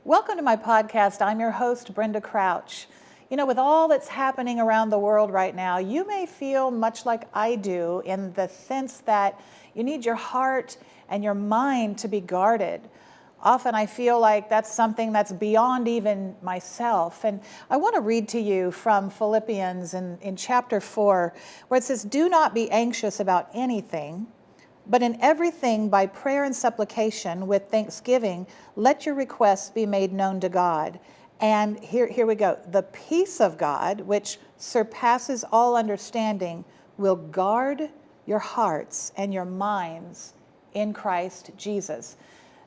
Welcome to my podcast. I'm your host, Brenda Crouch. You know, with all that's happening around the world right now, you may feel much like I do in the sense that you need your heart and your mind to be guarded. Often I feel like that's something that's beyond even myself. And I want to read to you from Philippians in chapter 4, where it says, "Do not be anxious about anything, but in everything, by prayer and supplication, with thanksgiving, let your requests be made known to God. And here we go. The peace of God, which surpasses all understanding, will guard your hearts and your minds in Christ Jesus."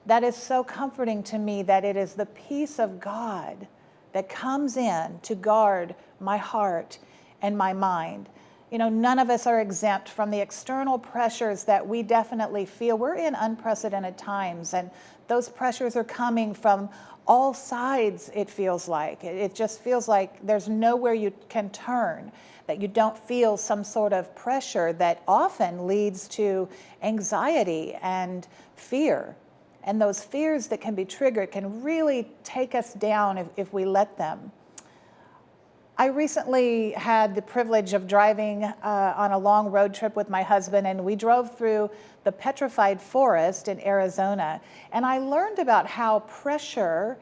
That is so comforting to me, that it is the peace of God that comes in to guard my heart and my mind. You know, none of us are exempt from the external pressures that we definitely feel. We're in unprecedented times, and those pressures are coming from all sides, it feels like. It just feels like there's nowhere you can turn, that you don't feel some sort of pressure that often leads to anxiety and fear. And those fears that can be triggered can really take us down if we let them. I recently had the privilege of driving on a long road trip with my husband, and we drove through the Petrified Forest in Arizona. And I learned about how pressure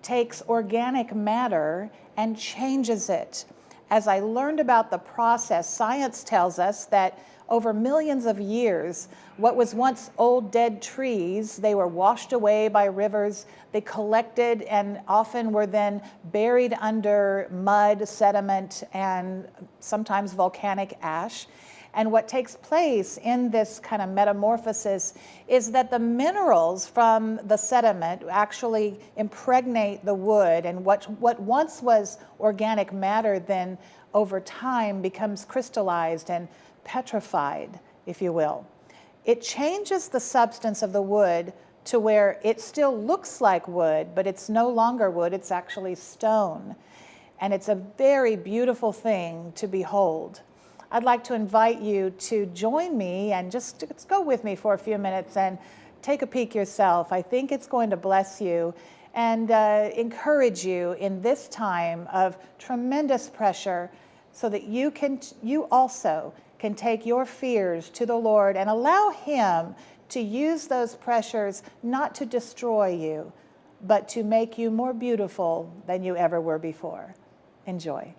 takes organic matter and changes it. As I learned about the process, science tells us that over millions of years, what was once old dead trees, they were washed away by rivers. They collected and often were then buried under mud, sediment, and sometimes volcanic ash. And what takes place in this kind of metamorphosis is that the minerals from the sediment actually impregnate the wood, and what once was organic matter then over time becomes crystallized and petrified, if you will. It changes the substance of the wood to where it still looks like wood, but it's no longer wood, it's actually stone. And it's a very beautiful thing to behold. I'd like to invite you to join me and just go with me for a few minutes and take a peek yourself. I think it's going to bless you and encourage you in this time of tremendous pressure, so that you also can take your fears to the Lord and allow Him to use those pressures not to destroy you, but to make you more beautiful than you ever were before. Enjoy.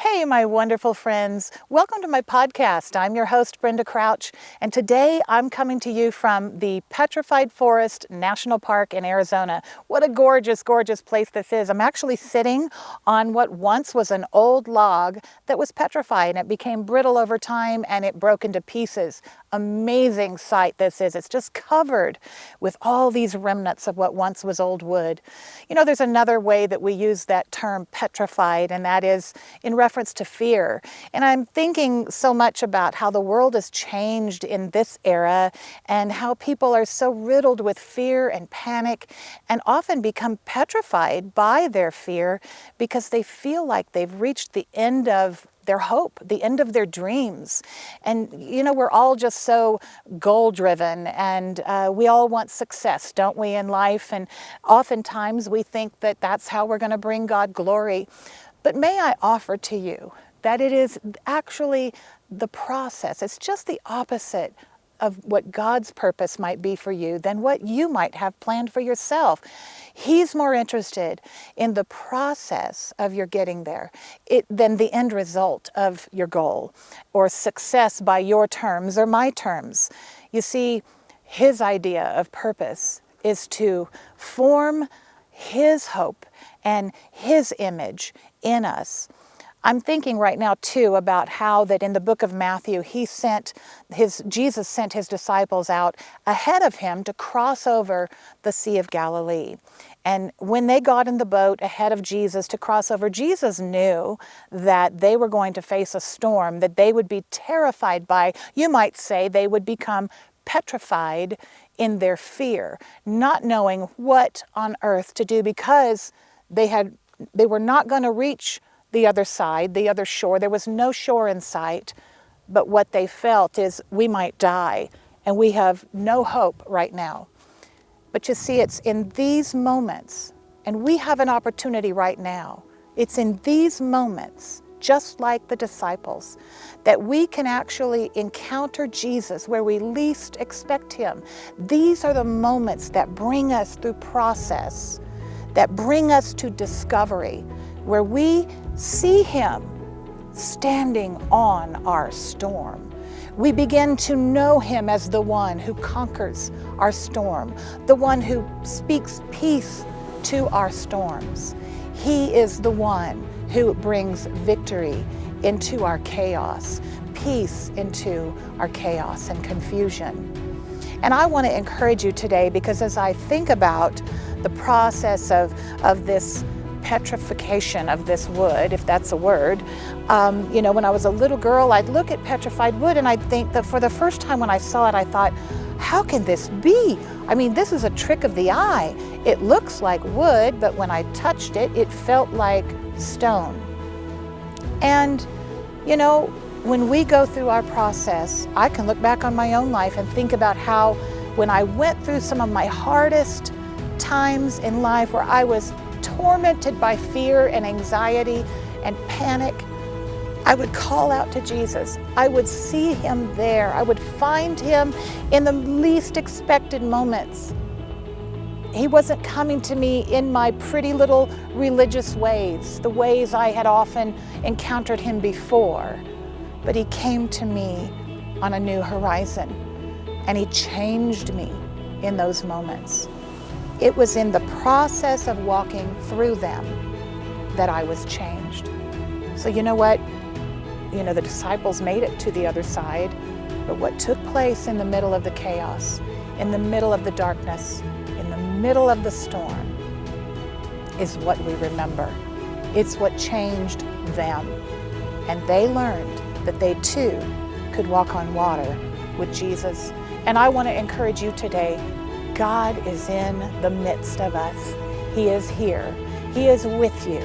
Hey, my wonderful friends. Welcome to my podcast. I'm your host, Brenda Crouch, and today I'm coming to you from the Petrified Forest National Park in Arizona. What a gorgeous, gorgeous place this is. I'm actually sitting on what once was an old log that was petrified, and it became brittle over time and it broke into pieces. Amazing sight this is. It's just covered with all these remnants of what once was old wood. You know, there's another way that we use that term petrified, and that is in reference to fear. And I'm thinking so much about how the world has changed in this era and how people are so riddled with fear and panic and often become petrified by their fear because they feel like they've reached the end of their hope, the end of their dreams. And, you know, we're all just so goal-driven, and we all want success, don't we, in life? And oftentimes we think that that's how we're going to bring God glory. But may I offer to you that it is actually the process. It's just the opposite of what God's purpose might be for you than what you might have planned for yourself. He's more interested in the process of your getting there than the end result of your goal or success by your terms or my terms. You see, His idea of purpose is to form His hope and His image in us. I'm thinking right now too about how that in the book of Matthew, Jesus sent His disciples out ahead of Him to cross over the Sea of Galilee. And when they got in the boat ahead of Jesus to cross over, Jesus knew that they were going to face a storm that they would be terrified by. You might say they would become petrified in their fear, not knowing what on earth to do, because they were not going to reach the other side, the other shore. There was no shore in sight, but what they felt is, we might die and we have no hope right now. But you see, it's in these moments, and we have an opportunity right now. It's in these moments, just like the disciples, that we can actually encounter Jesus where we least expect him. These are the moments that bring us through process, that bring us to discovery, where we see him standing on our storm. We begin to know him as the one who conquers our storm, the one who speaks peace to our storms. He is the one who brings victory into our chaos, peace into our chaos and confusion. And I want to encourage you today, because as I think about the process of this petrification of this wood, if that's a word, when I was a little girl, I'd look at petrified wood and I'd think that for the first time when I saw it, I thought, how can this be? I mean, this is a trick of the eye. It looks like wood, but when I touched it, it felt like stone. And, when we go through our process, I can look back on my own life and think about how when I went through some of my hardest times in life where I was tormented by fear and anxiety and panic, I would call out to Jesus. I would see him there. I would find him in the least expected moments. He wasn't coming to me in my pretty little religious ways, the ways I had often encountered him before, but he came to me on a new horizon, and he changed me in those moments. It was in the process of walking through them that I was changed. So you know what? The disciples made it to the other side, but what took place in the middle of the chaos, in the middle of the darkness, in the middle of the storm, is what we remember. It's what changed them. And they learned that they too could walk on water with Jesus. And I want to encourage you today, God is in the midst of us. He is here. He is with you.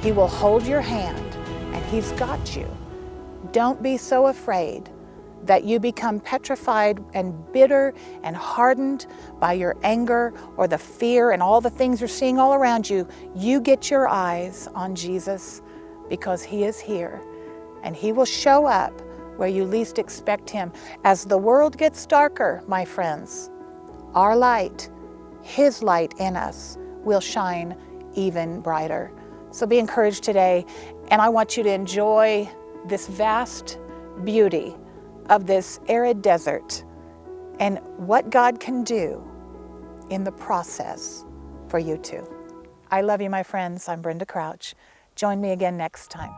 He will hold your hand, and he's got you. Don't be so afraid that you become petrified and bitter and hardened by your anger or the fear and all the things you're seeing all around you. You get your eyes on Jesus, because he is here, and he will show up where you least expect him. As the world gets darker, my friends, our light, his light in us, will shine even brighter. So be encouraged today, and I want you to enjoy this vast beauty of this arid desert and what God can do in the process for you too. I love you, my friends. I'm Brenda Crouch. Join me again next time.